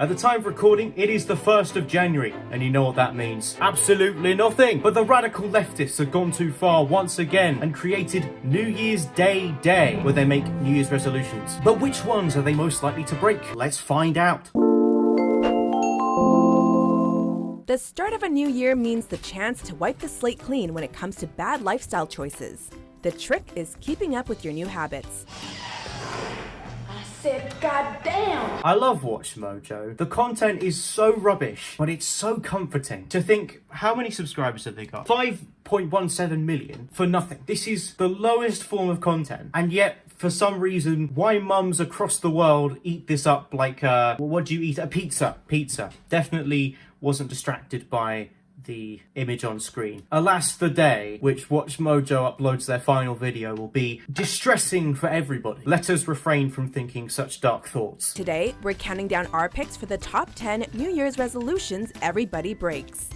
At the time of recording, it is the 1st of January, and you know what that means. Absolutely nothing! But the radical leftists have gone too far once again and created New Year's Day, where they make New Year's resolutions. But which ones are they most likely to break? Let's find out. The start of a new year means the chance to wipe the slate clean when it comes to bad lifestyle choices. The trick is keeping up with your new habits. Said, goddamn! I love WatchMojo. The content is so rubbish, but it's so comforting. To think, how many subscribers have they got? 5.17 million for nothing. This is the lowest form of content, and yet, for some reason, why mums across the world eat this up like, what do you eat? A pizza. Pizza. Definitely wasn't distracted by the image on screen. Alas, the day which WatchMojo uploads their final video will be distressing for everybody. Let us refrain from thinking such dark thoughts. Today, we're counting down our picks for the top 10 New Year's resolutions everybody breaks.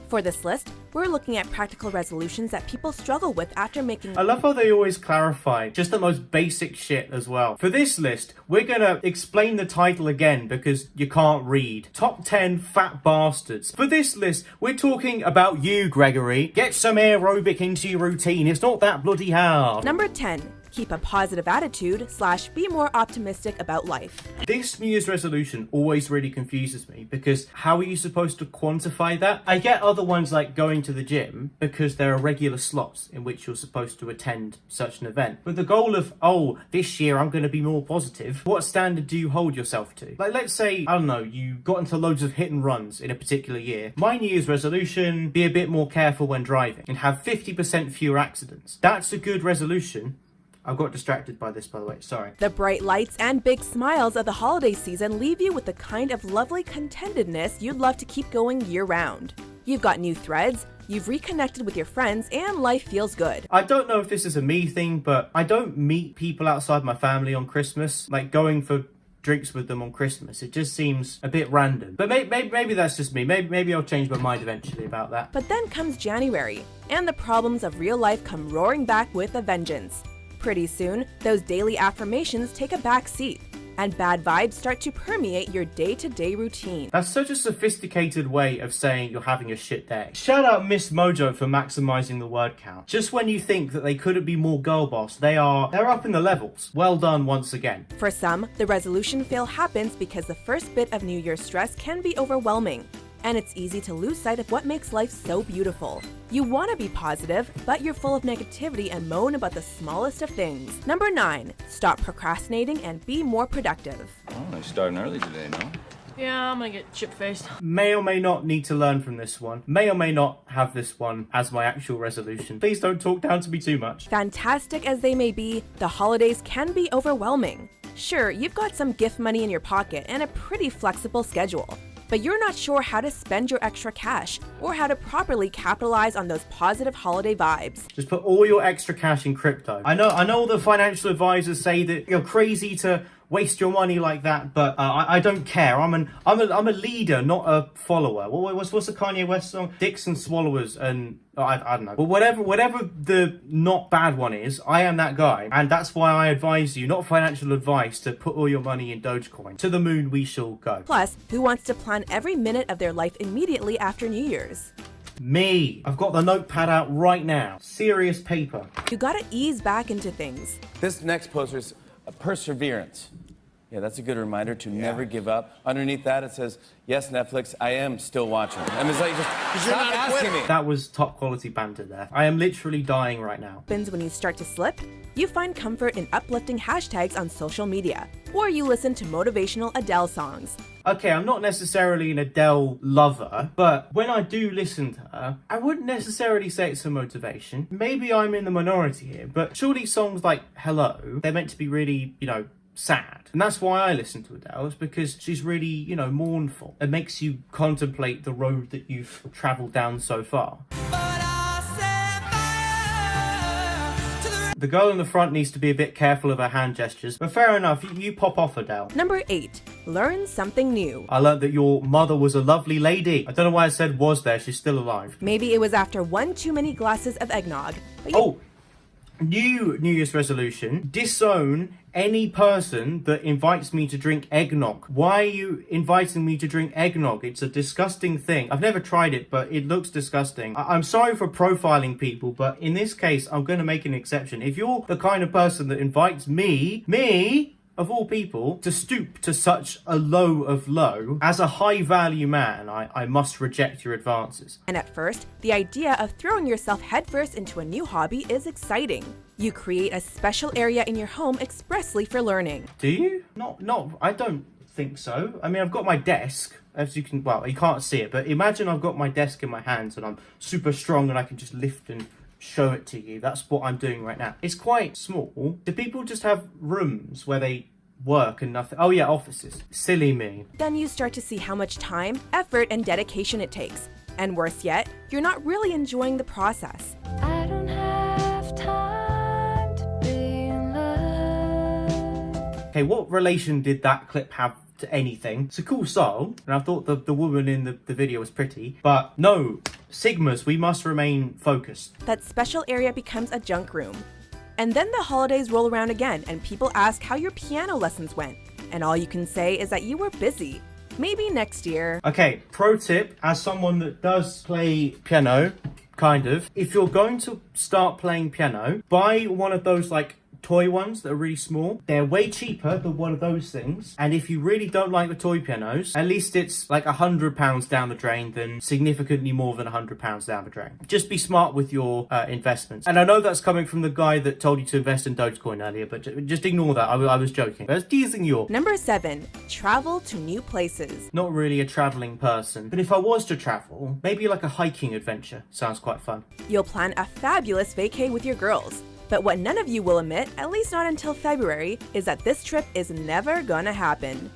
For this list, we're looking at practical resolutions that people struggle with after making... I love how they always clarify just the most basic shit as well. For this list, we're gonna explain the title again because you can't read. Top 10 Fat Bastards. For this list, we're talking about you, Gregory. Get some aerobic into your routine. It's not that bloody hard. Number 10. Keep a positive attitude / be more optimistic about life. This New Year's resolution always really confuses me because how are you supposed to quantify that? I get other ones like going to the gym because there are regular slots in which you're supposed to attend such an event. But the goal of, oh, this year I'm going to be more positive, what standard do you hold yourself to? Like, let's say, I don't know, you got into loads of hit and runs in a particular year. My New Year's resolution, be a bit more careful when driving and have 50% fewer accidents. That's a good resolution. I got distracted by this, by the way, sorry. The bright lights and big smiles of the holiday season leave you with the kind of lovely contentedness you'd love to keep going year-round. You've got new threads, you've reconnected with your friends, and life feels good. I don't know if this is a me thing, but I don't meet people outside my family on Christmas. Like, going for drinks with them on Christmas, it just seems a bit random. But maybe that's just me. Maybe I'll change my mind eventually about that. But then comes January, and the problems of real life come roaring back with a vengeance. Pretty soon, those daily affirmations take a back seat, and bad vibes start to permeate your day-to-day routine. That's such a sophisticated way of saying you're having a shit day. Shout out Ms Mojo for maximizing the word count. Just when you think that they couldn't be more girl boss, they're up in the levels. Well done once again. For some, the resolution fail happens because the first bit of New Year's stress can be overwhelming, and it's easy to lose sight of what makes life so beautiful. You want to be positive, but you're full of negativity and moan about the smallest of things. Number 9. Stop procrastinating and be more productive. Oh, you're starting early today, no? Yeah, I'm gonna get chip-faced. May or may not need to learn from this one. May or may not have this one as my actual resolution. Please don't talk down to me too much. Fantastic as they may be, the holidays can be overwhelming. Sure, you've got some gift money in your pocket and a pretty flexible schedule, but you're not sure how to spend your extra cash or how to properly capitalize on those positive holiday vibes. Just put all your extra cash in crypto. I know all the financial advisors say that you're crazy to waste your money like that, but I don't care. I'm a leader, not a follower. What's the Kanye West song? Dicks and swallowers, and I don't know. But whatever the not bad one is, I am that guy, and that's why I advise you, not financial advice, to put all your money in Dogecoin. To the moon we shall go. Plus, who wants to plan every minute of their life immediately after New Year's? Me. I've got the notepad out right now. Serious paper. You gotta ease back into things. This next poster is perseverance. Yeah, that's a good reminder to never give up. Underneath that, it says, yes, Netflix, I am still watching. I mean, it's like, just stop asking me. That was top quality banter there. I am literally dying right now. When you start to slip, you find comfort in uplifting hashtags on social media, or you listen to motivational Adele songs. Okay, I'm not necessarily an Adele lover, but when I do listen to her, I wouldn't necessarily say it's a motivation. Maybe I'm in the minority here, but surely songs like Hello, they're meant to be really, sad. And that's why I listen to Adele, is because she's really, mournful. It makes you contemplate the road that you've travelled down so far. The girl in the front needs to be a bit careful of her hand gestures, but fair enough, you pop off, Adele. Number 8. Learn something new. I learned that your mother was a lovely lady. I don't know why I said was there, she's still alive. Maybe it was after one too many glasses of eggnog. But New Year's resolution: disown any person that invites me to drink eggnog. Why are you inviting me to drink eggnog? It's a disgusting thing. I've never tried it, but it looks disgusting. I'm sorry for profiling people, but in this case, I'm going to make an exception. If you're the kind of person that invites me, of all people, to stoop to such a low of low, as a high value man, I must reject your advances. And at first, the idea of throwing yourself headfirst into a new hobby is exciting. You create a special area in your home expressly for learning. Do you? Not, I don't think so. I mean, I've got my desk, as you can, well, you can't see it, but imagine I've got my desk in my hands and I'm super strong and I can just lift and show it to you. That's what I'm doing right now. It's quite small. Do people just have rooms where they work and nothing? Oh yeah, offices. Silly me. Then you start to see how much time, effort, and dedication it takes. And worse yet, you're not really enjoying the process. I don't have time to be in love. Okay, what relation did that clip have to anything? It's a cool song, and I thought the woman in the video was pretty, but no, Sigmas, we must remain focused. That special area becomes a junk room. And then the holidays roll around again and people ask how your piano lessons went. And all you can say is that you were busy. Maybe next year. Okay, pro tip, as someone that does play piano, kind of, if you're going to start playing piano, buy one of those like toy ones that are really small. They're way cheaper than one of those things. And if you really don't like the toy pianos, at least it's like £100 down the drain than significantly more than £100 down the drain. Just be smart with your investments. And I know that's coming from the guy that told you to invest in Dogecoin earlier, but just ignore that. I was joking. I was teasing you. Number 7, travel to new places. Not really a traveling person, but if I was to travel, maybe like a hiking adventure. Sounds quite fun. You'll plan a fabulous vacay with your girls. But what none of you will admit, at least not until February, is that this trip is never gonna happen.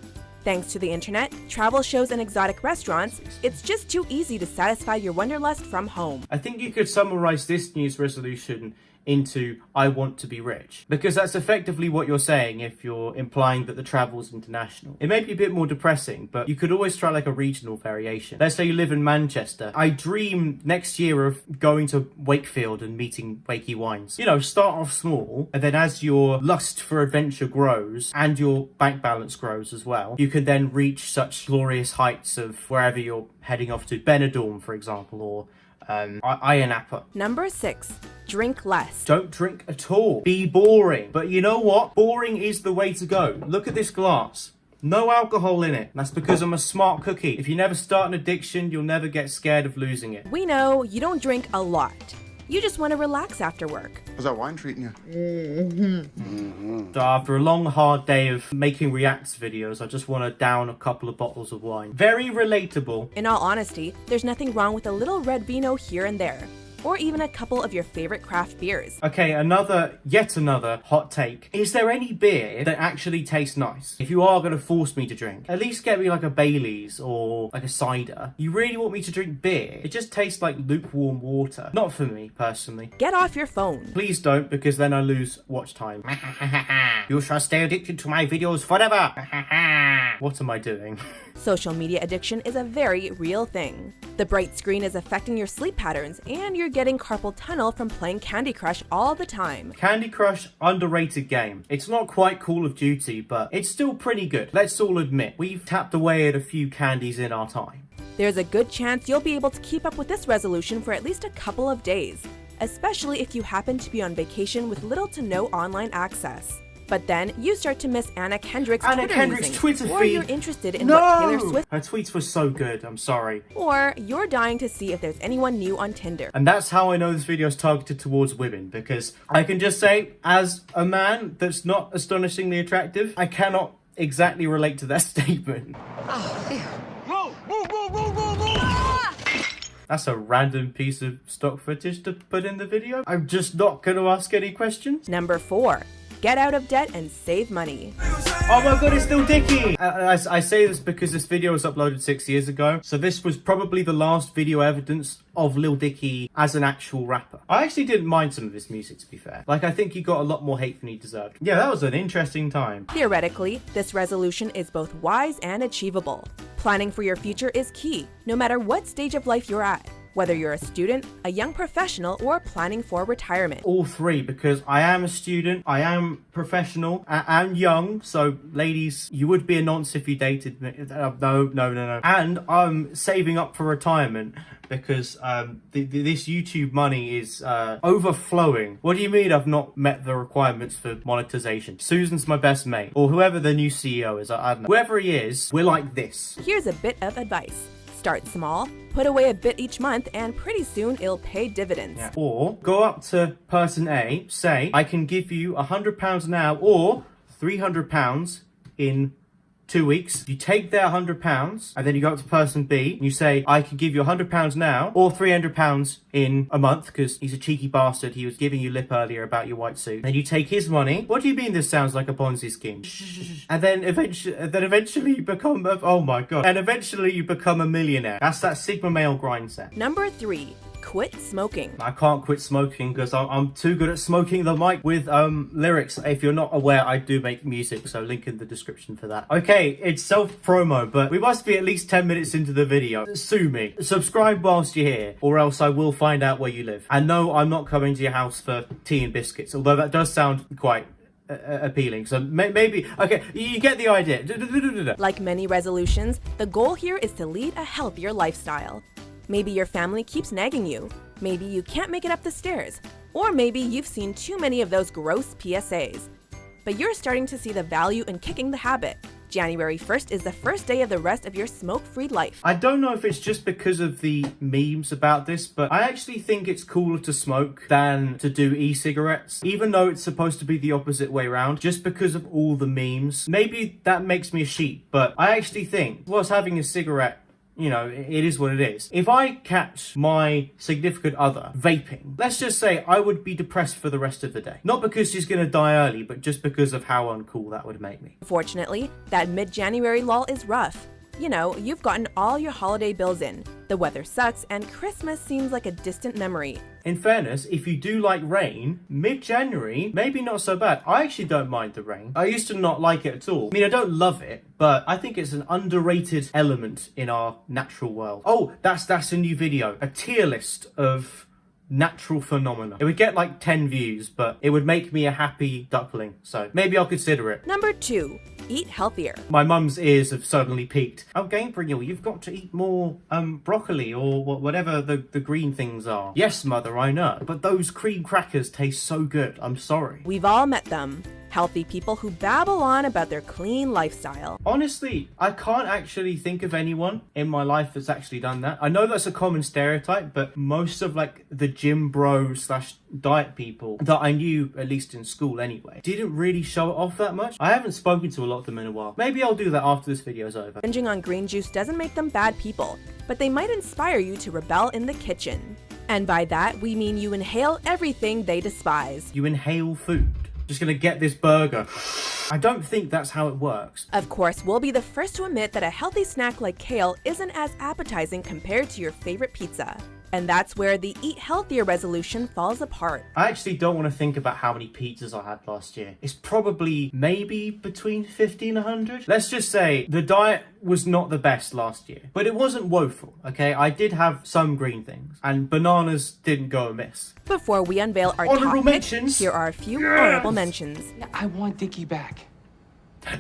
Thanks to the internet, travel shows, and exotic restaurants, it's just too easy to satisfy your wanderlust from home. I think you could summarize this news resolution into I want to be rich, because that's effectively what you're saying if you're implying that the travel is international. It may be a bit more depressing, but you could always try like a regional variation. Let's say you live in Manchester. I dream next year of going to Wakefield and meeting Wakey Wines. You know, start off small, and then as your lust for adventure grows and your bank balance grows as well, you can then reach such glorious heights of wherever you're heading off to. Benidorm, for example, or Iron Apple. Number 6, drink less. Don't drink at all. Be boring. But you know what? Boring is the way to go. Look at this glass. No alcohol in it. That's because I'm a smart cookie. If you never start an addiction, you'll never get scared of losing it. We know you don't drink a lot. You just want to relax after work. How's that wine treating you? So after a long, hard day of making reacts videos, I just want to down a couple of bottles of wine. Very relatable. In all honesty, there's nothing wrong with a little red vino here and there, or even a couple of your favorite craft beers. Okay, yet another hot take. Is there any beer that actually tastes nice? If you are going to force me to drink, at least get me like a Baileys or like a cider. You really want me to drink beer? It just tastes like lukewarm water. Not for me, personally. Get off your phone. Please don't, because then I lose watch time. You shall stay addicted to my videos forever. What am I doing? Social media addiction is a very real thing. The bright screen is affecting your sleep patterns, and you're getting carpal tunnel from playing Candy Crush all the time. Candy Crush, underrated game. It's not quite Call of Duty, but it's still pretty good. Let's all admit, we've tapped away at a few candies in our time. There's a good chance you'll be able to keep up with this resolution for at least a couple of days, especially if you happen to be on vacation with little to no online access. But then you start to miss Anna Kendrick's Twitter feed. Or you're interested in what Taylor Swift. Her tweets were so good, I'm sorry. Or you're dying to see if there's anyone new on Tinder. And that's how I know this video is targeted towards women, because I can just say, as a man that's not astonishingly attractive, I cannot exactly relate to that statement. That's a random piece of stock footage to put in the video. I'm just not going to ask any questions. Number 4. Get out of debt and save money. Oh my god, it's Lil Dicky! I say this because this video was uploaded 6 years ago, so this was probably the last video evidence of Lil Dicky as an actual rapper. I actually didn't mind some of his music, to be fair. Like, I think he got a lot more hate than he deserved. Yeah, that was an interesting time. Theoretically, this resolution is both wise and achievable. Planning for your future is key, no matter what stage of life you're at. whether you're a student, a young professional, or planning for retirement. All three, because I am a student, I am professional, and young. So, ladies, you would be a nonce if you dated me. No. And I'm saving up for retirement because this YouTube money is overflowing. What do you mean I've not met the requirements for monetization? Susan's my best mate, or whoever the new CEO is. I don't know. Whoever he is, we're like this. Here's a bit of advice. Start small, put away a bit each month, and pretty soon it'll pay dividends. Yeah. Or go up to person A, say, I can give you £100 now or £300 in 2 weeks. You take their £100 and then you go up to person B and you say, I can give you £100 now or £300 in a month, because he's a cheeky bastard. He was giving you lip earlier about your white suit. Then you take his money. What do you mean this sounds like a Ponzi scheme? And then eventually you become eventually you become a millionaire. That's that Sigma male grind set. Number 3. Quit smoking. I can't quit smoking because I'm too good at smoking the mic with lyrics. If you're not aware, I do make music, so link in the description for that. Okay, it's self-promo, but we must be at least 10 minutes into the video. Sue me. Subscribe whilst you're here, or else I will find out where you live. And no, I'm not coming to your house for tea and biscuits, although that does sound quite appealing. So maybe, okay, you get the idea. Like many resolutions, the goal here is to lead a healthier lifestyle. Maybe your family keeps nagging you. Maybe you can't make it up the stairs. Or maybe you've seen too many of those gross PSAs. But you're starting to see the value in kicking the habit. January 1st is the first day of the rest of your smoke-free life. I don't know if it's just because of the memes about this, but I actually think it's cooler to smoke than to do e-cigarettes, even though it's supposed to be the opposite way around, just because of all the memes. Maybe that makes me a sheep, but I actually think whilst having a cigarette, you know, it is what it is. If I catch my significant other vaping, let's just say I would be depressed for the rest of the day. Not because she's gonna die early, but just because of how uncool that would make me. Fortunately, that mid-January lull is rough. You know, you've gotten all your holiday bills in, the weather sucks, and Christmas seems like a distant memory. In fairness, if you do like rain, mid-January, maybe not so bad. I actually don't mind the rain. I used to not like it at all. I mean, I don't love it, but I think it's an underrated element in our natural world. Oh, that's a new video. A tier list of natural phenomena. It would get like 10 views, but it would make me a happy duckling. So maybe I'll consider it. Number 2. Eat healthier. My mum's ears have suddenly peaked. Oh, Gabriel, you've got to eat more broccoli or whatever the green things are. Yes, mother, I know. But those cream crackers taste so good. I'm sorry. We've all met them. Healthy people who babble on about their clean lifestyle. Honestly, I can't actually think of anyone in my life that's actually done that. I know that's a common stereotype, but most of like the gym bro / diet people that I knew, at least in school anyway, didn't really show it off that much. I haven't spoken to a lot of them in a while. Maybe I'll do that after this video's over. Binging on green juice doesn't make them bad people, but they might inspire you to rebel in the kitchen. And by that, we mean you inhale everything they despise. You inhale food. Just gonna get this burger. I don't think that's how it works. Of course, we'll be the first to admit that a healthy snack like kale isn't as appetizing compared to your favorite pizza. And that's where the eat healthier resolution falls apart. I actually don't want to think about how many pizzas I had last year. It's probably maybe between 50 and 100. Let's just say the diet was not the best last year, but it wasn't woeful, okay? I did have some green things, and bananas didn't go amiss. Before we unveil our Honorable top pick, mentions. here are a few honorable mentions. I want Dickie back.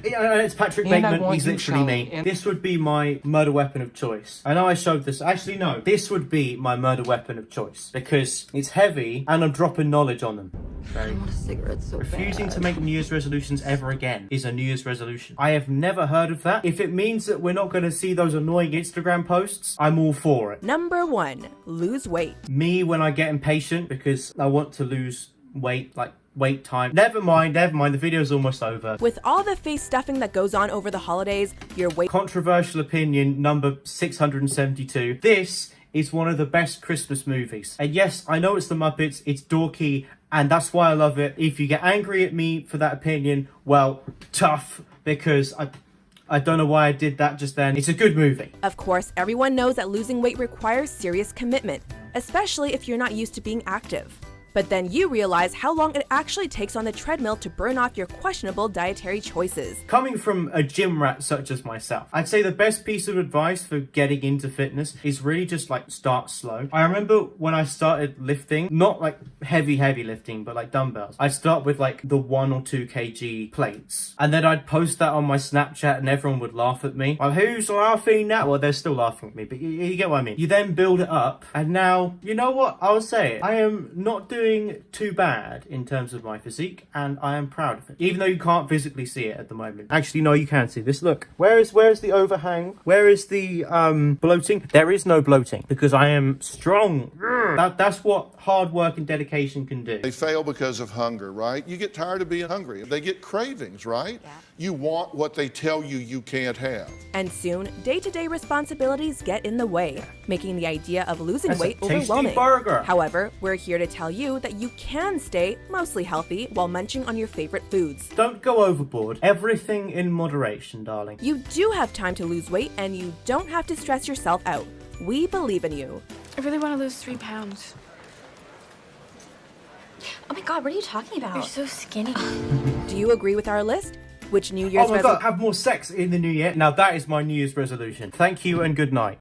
Yeah, it's Patrick And I Bateman, want he's you, literally me. Charlie, and- This would be my murder weapon of choice. I know I showed this. Actually, no. This would be my murder weapon of choice because it's heavy and I'm dropping knowledge on them. I want a cigarette so Refusing bad. to make New Year's resolutions ever again is a New Year's resolution. I have never heard of that. If it means that we're not going to see those annoying Instagram posts, I'm all for it. Number 1. Lose weight. Me when I get impatient because I want to lose weight, like wait time. Never mind, the video's almost over. With all the face stuffing that goes on over the holidays, your weight... Controversial opinion number 672. This is one of the best Christmas movies. And yes, I know it's the Muppets, it's dorky, and that's why I love it. If you get angry at me for that opinion, well, tough, because I don't know why I did that just then. It's a good movie. Of course, everyone knows that losing weight requires serious commitment, especially if you're not used to being active. But then you realize how long it actually takes on the treadmill to burn off your questionable dietary choices. Coming from a gym rat such as myself, I'd say the best piece of advice for getting into fitness is really just like start slow. I remember when I started lifting, not like heavy lifting, but like dumbbells, I'd start with like the 1 or 2 kg plates, and then I'd post that on my Snapchat and everyone would laugh at me. Well, who's laughing now? Well, they're still laughing at me, but you get what I mean. You then build it up, and now, you know what? I'll say it. I am not doing too bad in terms of my physique, and I am proud of it. Even though you can't physically see it at the moment. Actually, no, you can see this. Look, where is the overhang? Where is the bloating? There is no bloating because I am strong. That's what hard work and dedication can do. They fail because of hunger, right? You get tired of being hungry. They get cravings, right? Yeah. You want what they tell you you can't have. And soon, day-to-day responsibilities get in the way, making the idea of losing weight overwhelming. Burger. However, we're here to tell you that you can stay mostly healthy while munching on your favorite foods. Don't go overboard. Everything in moderation, darling. You do have time to lose weight, and you don't have to stress yourself out. We believe in you. I really want to lose 3 pounds. Oh my god, what are you talking about? You're so skinny. Do you agree with our list? Which New Year's Oh my God, have more sex in the new year. Now that is my New Year's resolution. Thank you and good night.